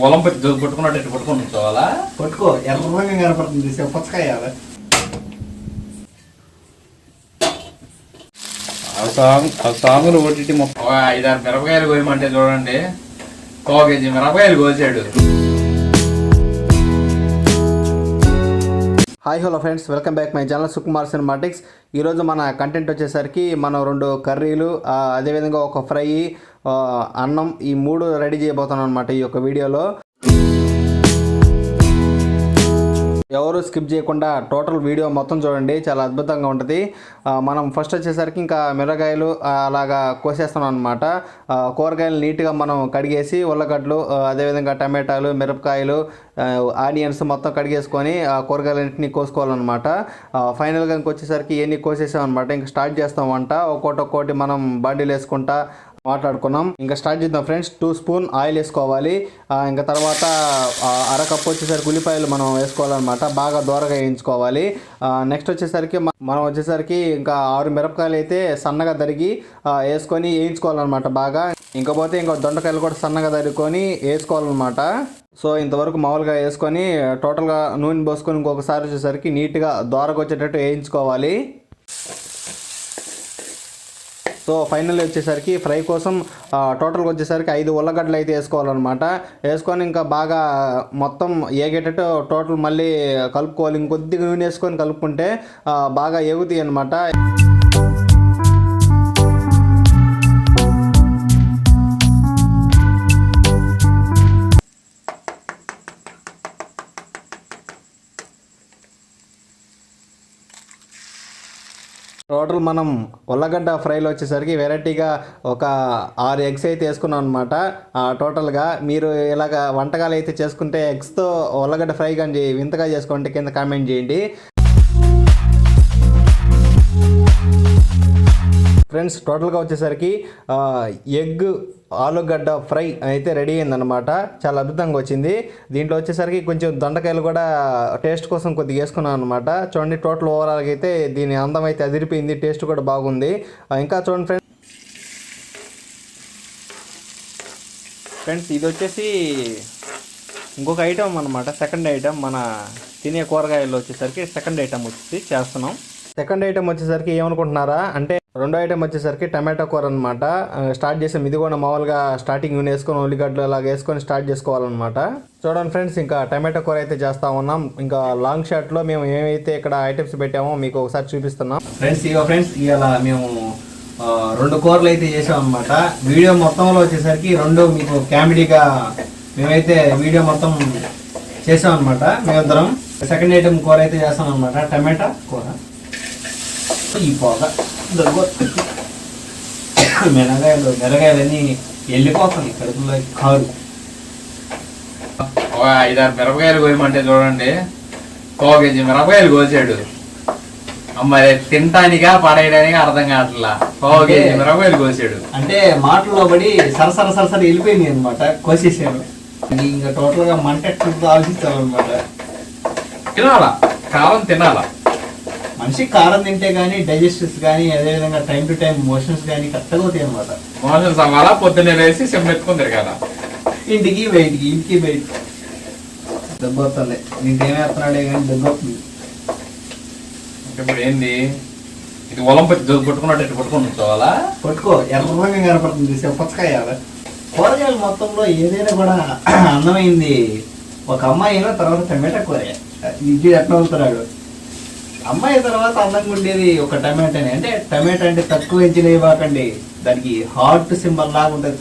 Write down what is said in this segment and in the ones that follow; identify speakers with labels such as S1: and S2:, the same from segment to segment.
S1: పొలం పెట్టి పట్టుకున్నట్టు పట్టుకొని ఉంచోవాలా?
S2: పట్టుకో, ఎర్రంగా కనపడుతుంది. పుచ్చకాయ
S1: ఆ సాంగులు కొట్టి మొత్తం 5-6 మిరపకాయలు కోయమంటే చూడండి, 1 కేజీ మిరపకాయలు కోసాడు.
S2: Hi hello friends, welcome back my channel Sukumar cinematics. ఈరోజు మన కంటెంట్ వచ్చేసరికి మనం 2 కర్రీలు, అదేవిధంగా ఒక ఫ్రై, అన్నం, ఈ 3 రెడీ చేయబోతున్నాం అనమాట ఈ యొక్క వీడియోలో. ఎవరు స్కిప్ చేయకుండా టోటల్ వీడియో మొత్తం చూడండి, చాలా అద్భుతంగా ఉంటుంది. మనం ఫస్ట్ వచ్చేసరికి ఇంకా మిరపకాయలు అలాగా కోసేస్తున్నాం అనమాట. కూరగాయలు నీట్గా మనం కడిగేసి ఉల్లగడ్డలు, అదేవిధంగా టమాటాలు, మిరపకాయలు, ఆనియన్స్ మొత్తం కడిగేసుకొని కూరగాయలన్నింటినీ కోసుకోవాలన్నమాట. ఫైనల్గా ఇంకొచ్చేసరికి ఇవన్నీ కోసేసామన్నమాట. ఇంకా స్టార్ట్ చేస్తాం వంట. ఒక్కోటి మనం బాండీలు వేసుకుంటా మాట్లాడుకున్నాం. ఇంకా స్టార్ట్ చేద్దాం ఫ్రెండ్స్. 2 స్పూన్ ఆయిల్ వేసుకోవాలి. ఇంకా తర్వాత 1/2 కప్పు వచ్చేసరికి ఉల్లిపాయలు మనం వేసుకోవాలన్నమాట. బాగా దోరగా వేయించుకోవాలి. నెక్స్ట్ వచ్చేసరికి మనం ఇంకా 6 మిరపకాయలు అయితే సన్నగా తరిగి వేసుకొని వేయించుకోవాలన్నమాట బాగా. ఇంకపోతే ఇంకో దొండకాయలు కూడా సన్నగా తరుక్కొని వేసుకోవాలన్నమాట. సో ఇంతవరకు మామూలుగా వేసుకొని టోటల్గా నూనె పోసుకొని ఇంకొకసారి వచ్చేసరికి నీట్గా దోరగా వచ్చేటట్టు వేయించుకోవాలి. సో ఫైనల్ వచ్చేసరికి ఫ్రై కోసం టోటల్గా వచ్చేసరికి 5 ఉల్లగడ్డలు అయితే వేసుకోవాలన్నమాట. వేసుకొని ఇంకా బాగా మొత్తం ఏగేటట్టు టోటల్ మళ్ళీ కలుపుకోవాలి. ఇంకొద్దిగా నూనె వేసుకొని కలుపుకుంటే బాగా ఎగుతాయి అన్నమాట. టోటల్ మనం ఉల్లగడ్డ ఫ్రైలో వచ్చేసరికి వెరైటీగా ఒక 6 ఎగ్స్ అయితే వేసుకున్నాం అనమాట. టోటల్గా మీరు ఇలాగ వంటకాలు అయితే చేసుకుంటే ఎగ్స్తో ఉల్లగడ్డ ఫ్రై కానీ వింతగా చేసుకుంటే కింద కామెంట్ చేయండి ఫ్రెండ్స్. టోటల్గా వచ్చేసరికి ఎగ్ ఆలుగడ్డ ఫ్రై అయితే రెడీ అయిందనమాట. చాలా అద్భుతంగా వచ్చింది. దీంట్లో వచ్చేసరికి కొంచెం దొండకాయలు కూడా టేస్ట్ కోసం కొద్దిగా వేసుకున్నాను అనమాట. చూడండి, టోటల్ ఓవరాల్గా అయితే దీని అందం అయితే అదిరిపోయింది. టేస్ట్ కూడా బాగుంది. ఇంకా చూడండి ఫ్రెండ్స్, ఇది వచ్చేసి ఇంకొక ఐటమ్ అనమాట. సెకండ్ ఐటమ్ మన తినే కూరగాయల్లో వచ్చేసరికి సెకండ్ ఐటమ్ వచ్చేసి చేస్తున్నాం. సెకండ్ ఐటమ్ వచ్చేసరికి ఏమనుకుంటున్నారా అంటే, రెండో ఐటమ్ వచ్చేసరికి టమాటో కూర అనమాట. స్టార్ట్ చేసాం. ఇది కూడా మామూలుగా స్టార్టింగ్ నూనె వేసుకొని ఉల్లిగడ్డలు అలాగ వేసుకొని స్టార్ట్ చేసుకోవాలన్నమాట. చూడండి ఫ్రెండ్స్, ఇంకా టమాటో కూర అయితే చేస్తూ ఉన్నాం. ఇంకా లాంగ్ షాట్లో మేము ఏమైతే ఇక్కడ ఐటమ్స్ పెట్టామో మీకు ఒకసారి చూపిస్తున్నాం ఫ్రెండ్స్. ఇవాళ మేము 2 కూరలు అయితే చేసాం అనమాట. వీడియో మొత్తంలో వచ్చేసరికి 2 మీకు కామెడీగా మేమైతే వీడియో మొత్తం చేసాం అనమాట మేమిద్దరం. సెకండ్ ఐటమ్ కూర అయితే చేస్తాం అనమాట, టమాటా కూర. ఈ పోగ మిరగాయలన్నీ వెళ్ళిపోతాయి కడుపులో కారు.
S1: 5-6 మిరపకాయలు కోయమంటే చూడండి, 1 కేజీ మిరపకాయలు కోసాడు. మరి తినటానికా పడేయడానికా అర్థం కావట్లా. 1 కేజీ మిరపకాయలు కోసాడు
S2: అంటే మాటల్లో పడి సరసర వెళ్ళిపోయింది అనమాట. కోసేసాడు. ఇంకా టోటల్ గా మంట ఆలోచించాలన్నమాట.
S1: తినాలా, కారం తినాలా.
S2: మనిషి కారం తింటే కానీ డైజెస్టివ్స్ కానీ, అదేవిధంగా టైం టు టైం మోషన్స్ కానీ కరెక్ట్గా అవుతాయి అనమాట.
S1: మోషన్స్ అవ్వాలా, పొద్దున్నే వేసి సెమ్మెత్తుకొని తిరగాల.
S2: ఇంటికి బయట దెబ్బ వస్తుంది. నీకేమేస్తున్నాడే కానీ దెబ్బ వస్తుంది.
S1: ఇప్పుడు ఏంది, ఇది ఒలం పెట్టి పట్టుకున్నట్టు పట్టుకొని ఉంచోవాలా?
S2: పట్టుకో, ఎర్రంగా కనపడుతుంది. పుచ్చకాయ కూరగాయలు మొత్తంలో ఏదైనా కూడా అందమైంది ఒక అమ్మాయి, తర్వాత టమాటా కూర. ఇది ఎట్లా అవుతున్నాడు అమ్మాయి తర్వాత అందంగా ఉండేది ఒక టమాటాని. అంటే టమాటా అంటే తక్కువ ఎంచిన ఇవ్వకండి, దానికి హార్ట్ సింబల్ లాగా ఉంటుంది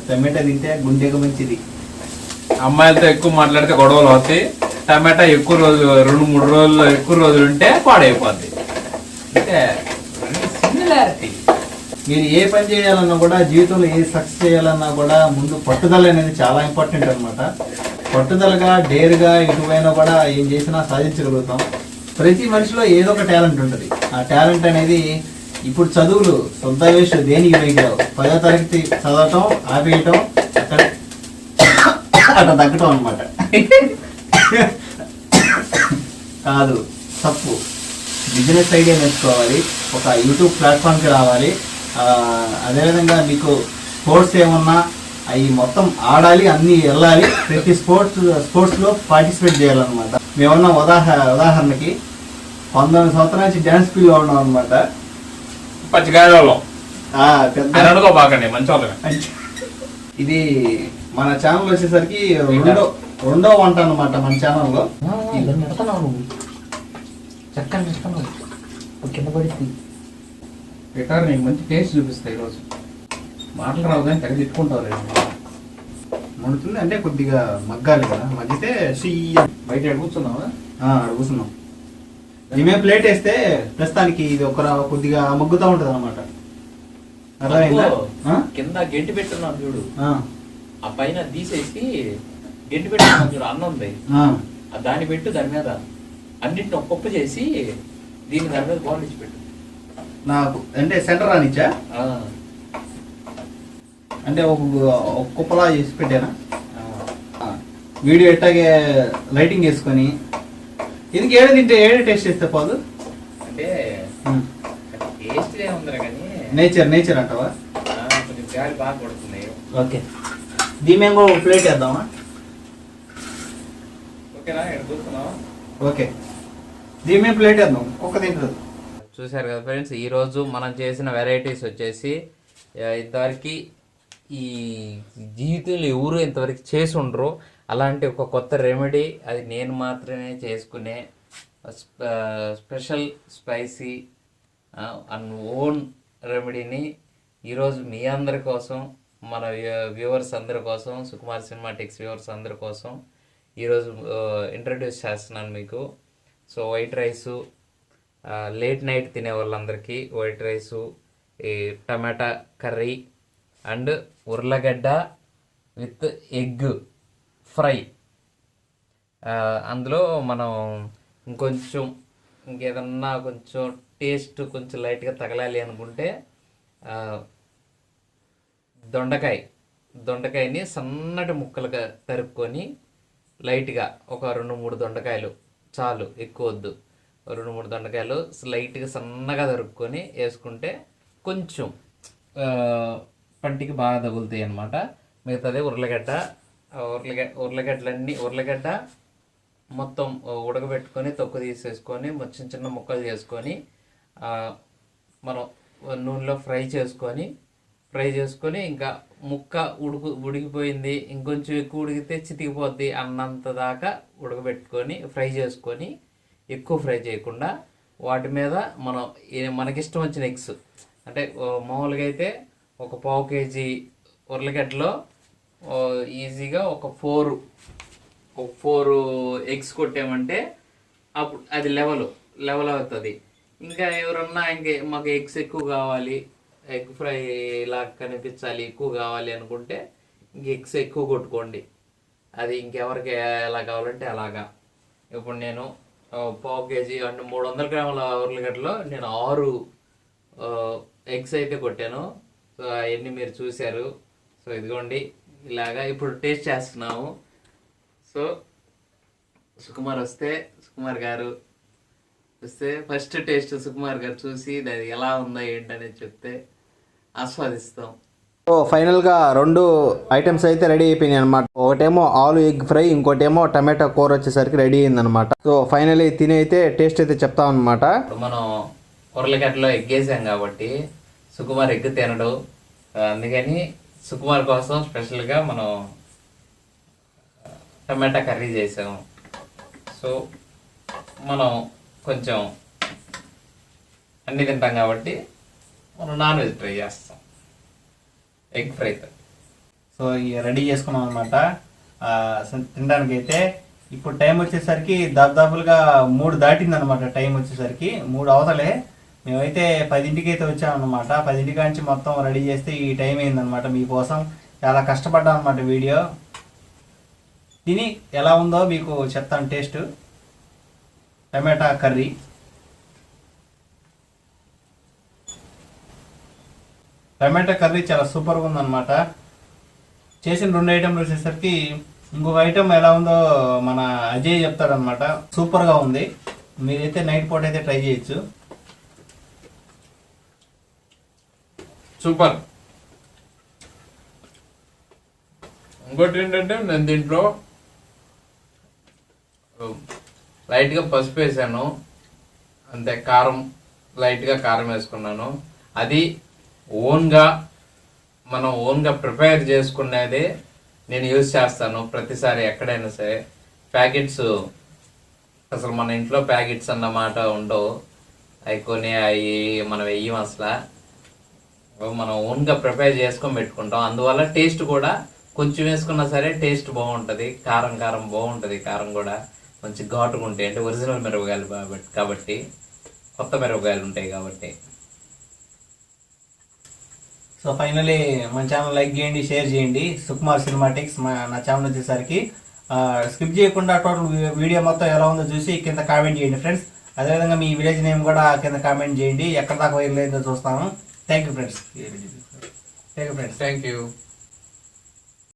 S2: టమాటా తింటే గుండెగా మంచిది.
S1: అమ్మాయిలతో ఎక్కువ మాట్లాడితే గొడవలు అవుతాయి. టమాటా ఎక్కువ రోజులు 2-3 రోజులు ఎక్కువ రోజులు ఉంటే పాడైపోద్ది. అంటే సిమిలారిటీ.
S2: మీరు ఏ పని చేయాలన్నా కూడా, జీవితంలో ఏ సక్సెస్ చేయాలన్నా కూడా ముందు పట్టుదల అనేది చాలా ఇంపార్టెంట్ అనమాట. పట్టుదలగా డేర్గా ఎటువైనా కూడా ఏం చేసినా సాధించగలుగుతాం. ప్రతి మనిషిలో ఏదో ఒక టాలెంట్ ఉంటుంది. ఆ టాలెంట్ అనేది ఇప్పుడు చదువులు సొంత వేస్ట్ దేనికి పనికిరావు. 10వ తరగతి చదవటం ఆపేయటం, అట్లా తగ్గటం అనమాట. కాదు, తప్పు. బిజినెస్ ఐడియా నేర్చుకోవాలి, ఒక యూట్యూబ్ ప్లాట్ఫామ్కి రావాలి. అదేవిధంగా మీకు స్పోర్ట్స్ ఏమన్నా అవి మొత్తం ఆడాలి, అన్నీ వెళ్ళాలి, ప్రతి స్పోర్ట్స్లో పార్టిసిపేట్ చేయాలన్నమాట. మేమన్నా ఉదాహరణకి 19 సంవత్సరాల నుంచి డ్యాన్స్ ఫీల్డ్లో ఉన్నాం అనమాట.
S1: పచ్చిగాయలో
S2: పెద్ద
S1: బాగండి మంచి వాళ్ళమే.
S2: ఇది మన ఛానల్ వచ్చేసరికి రెండో వంట అన్నమాట మన ఛానల్లో.
S3: కింద పడింది
S1: పెట్టారు, నీకు మంచి టేస్ట్ చూపిస్తాయి ఈరోజు. మాటలు రావు కానీ తెగ తిట్టుకుంటారు.
S2: మండుతుంది అంటే కొద్దిగా మగ్గాలి కదా, మగ్గితే
S1: బయట కూర్చున్నావా?
S2: కూర్చున్నాం. మేమే ప్లేట్ వేస్తే ప్రస్తుతానికి ఇది కొద్దిగా మగ్గుతూ ఉంటుంది అనమాట. అర్థమైందా?
S3: కింద గెంటి పెట్టున్నాం చూడు, ఆ పైన తీసేసి గెంటి పెట్టున్నాం చూడు, అన్నం ఉంది దాన్ని పెట్టు, దాని మీద అన్నింటిని ఒక్కొక్క చేసి దీని దాని మీద బాల్ ఇచ్చి పెట్టు.
S2: నాకు అంటే సెంటర్ రానిచ్చా అంటే ఒక కుప్పలా చేసి పెట్టానా? వీడియో ఎట్టాగే లైటింగ్ వేసుకొని ఇది ఏడు తింటే ఏడు టేస్ట్ చేస్తే పోదు
S3: అంటే టేస్ట్ ఏముంది కానీ
S2: నేచర్ అంటావా?
S3: కొంచెం గాలి బాగా పడుతుంది.
S2: ఓకే, దీని మేము ప్లేట్ వేద్దామా?
S3: ఓకేనా, ఇక్కడ కూర్చున్నావా?
S2: ఓకే, దీని మేము ప్లేట్ వేద్దాం, ఒక్క తింటుంది.
S3: చూసారు కదా ఫ్రెండ్స్, ఈరోజు మనం చేసిన వెరైటీస్ వచ్చేసి ఇంతవరకు ఈ జీవితంలో ఎవరు ఇంతవరకు చేసి ఉండరు అలాంటి ఒక కొత్త రెమెడీ. అది నేను మాత్రమే చేసుకునే స్పెషల్ స్పైసీ అండ్ ఓన్ రెమెడీని ఈరోజు మీ అందరి కోసం, మన వ్యూవర్స్ అందరి కోసం, సుకుమార్ సినిమాటిక్స్ వ్యూవర్స్ అందరి కోసం ఈరోజు ఇంట్రడ్యూస్ చేస్తున్నాను మీకు. So white rice, late night తినే వాళ్ళందరికీ వైట్ రైసు, ఈ టమాటా కర్రీ అండ్ ఉర్లగడ్డ విత్ ఎగ్ ఫ్రై. అందులో మనం ఇంకేదన్నా కొంచెం టేస్ట్ కొంచెం లైట్గా తగలాలి అనుకుంటే దొండకాయని సన్నటి ముక్కలుగా తరుక్కొని లైట్గా ఒక 2-3 దొండకాయలు చాలు, ఎక్కువ వద్దు, 2-3 దొండకాయలు లైట్గా సన్నగా తరుక్కొని వేసుకుంటే కొంచెం పంటికి బాగా తగులుతాయి అన్నమాట. మిగతాది ఉర్లగడ్డ మొత్తం ఉడకబెట్టుకొని తొక్కు తీసేసుకొని చిన్న చిన్న ముక్కలు చేసుకొని మనం నూనెలో ఫ్రై చేసుకొని ఇంకా ముక్క ఉడికిపోయింది, ఇంకొంచెం ఎక్కువ ఉడికితే చితికిపోద్ది అన్నంత దాకా ఉడకబెట్టుకొని ఫ్రై చేసుకొని, ఎక్కువ ఫ్రై చేయకుండా వాటి మీద మనకిష్టం వచ్చిన ఎగ్స్, అంటే మామూలుగా అయితే ఒక 1/2 kg ఉర్లగడ్డలో ఈజీగా ఒక 4 ఎగ్స్ కొట్టామంటే అప్పుడు అది లెవెల్ అవుతుంది. ఇంకా ఎవరన్నా మాకు ఎగ్స్ ఎక్కువ కావాలి, ఎగ్ ఫ్రై లాగా కనిపించాలి, ఎక్కువ కావాలి అనుకుంటే ఇంక ఎగ్స్ ఎక్కువ కొట్టుకోండి. అది ఇంకెవరికి ఎలా కావాలంటే అలాగా. ఇప్పుడు నేను 1/2 kg అంటే 300 గ్రాముల ఉర్లగడ్డలో నేను 6 ఎగ్స్ అయితే కొట్టాను. సో అవన్నీ మీరు చూశారు. సో ఇదిగోండి ఇలాగా ఇప్పుడు టేస్ట్ చేస్తున్నాము. సో సుకుమార్ గారు వస్తే ఫస్ట్ టేస్ట్ సుకుమార్ గారు చూసి అది ఎలా ఉందో ఏంటనేది చెప్తే ఆస్వాదిస్తాం.
S2: సో ఫైనల్గా 2 ఐటమ్స్ అయితే రెడీ అయిపోయినాయి అనమాట. ఒకటేమో ఆలు ఎగ్ ఫ్రై, ఇంకోటేమో టమాటో కూర వచ్చేసరికి రెడీ అయిందనమాట. సో ఫైనల్లీ తిని అయితే టేస్ట్ అయితే చెప్తాం అనమాట.
S3: మనం ఉర్లగడ్డలో ఎగ్ వేసాం కాబట్టి సుకుమార్ ఎగ్ తినడు, అందుకని సుకుమార్ కోసం స్పెషల్గా మనం టమాటా కర్రీ చేసాము. సో మనం కొంచెం అన్నీ తింటాం కాబట్టి మనం నాన్ వెజ్ ట్రై చేస్తాం, ఎగ్ ఫ్రై.
S2: సో ఇక రెడీ చేసుకున్నాం అనమాట తినడానికి అయితే. ఇప్పుడు టైం వచ్చేసరికి దాదాపులుగా 3 దాటింది అనమాట. టైం వచ్చేసరికి 3 అవతలే. మేమైతే 10ంటికి అయితే వచ్చామన్నమాట. 10ంటి నుంచి మొత్తం రెడీ చేస్తే ఈ టైం అయిందనమాట. మీకోసం చాలా కష్టపడ్డాం అనమాట. వీడియో తిని ఎలా ఉందో మీకు చెప్తాను టేస్ట్. టమాటా కర్రీ చాలా సూపర్గా ఉందన్నమాట. చేసిన 2 ఐటెంలు వచ్చేసరికి ఇంకొక ఐటెం ఎలా ఉందో మన అజయ్ చెప్తాడనమాట. సూపర్గా ఉంది. మీరైతే నైట్ పూట అయితే ట్రై చేయొచ్చు.
S1: సూపర్. ఇంకోటి ఏంటంటే నేను దీంట్లో లైట్గా పసుపు వేసాను, అంతే. కారం లైట్గా కారం వేసుకున్నాను. అది మనం ఓన్గా ప్రిపేర్ చేసుకునేదే నేను యూజ్ చేస్తాను ప్రతిసారి ఎక్కడైనా సరే. ప్యాకెట్స్ అసలు మన ఇంట్లో ప్యాకెట్స్ అన్నమాట ఉండవు, అవి కొని అవి మనం వెయ్యం అసలు. మనం ఓన్గా ప్రిపేర్ చేసుకొని పెట్టుకుంటాం. అందువల్ల టేస్ట్ కూడా కొంచెం వేసుకున్నా సరే టేస్ట్ బాగుంటుంది. కారం బాగుంటుంది. కారం కూడా మంచి ఘాటుగా ఉంటాయి, అంటే ఒరిజినల్ మిరపకాయలు కాబట్టి, కొత్త మిరపకాయలు ఉంటాయి కాబట్టి.
S2: సో ఫైనలీ మన ఛానల్ లైక్ చేయండి, షేర్ చేయండి. సుకుమార్ సినిమాటిక్స్ నా ఛానల్ వచ్చేసరికి స్కిప్ చేయకుండా టోటల్ వీడియో మొత్తం ఎలా ఉందో చూసి కింద కామెంట్ చేయండి ఫ్రెండ్స్. అదేవిధంగా మీ విలేజ్ నేమ్ కూడా కింద కామెంట్ చేయండి, ఎక్కడ దాకా వైరల్ అయిందో చూస్తాము. Thank you friends.
S1: Thank you.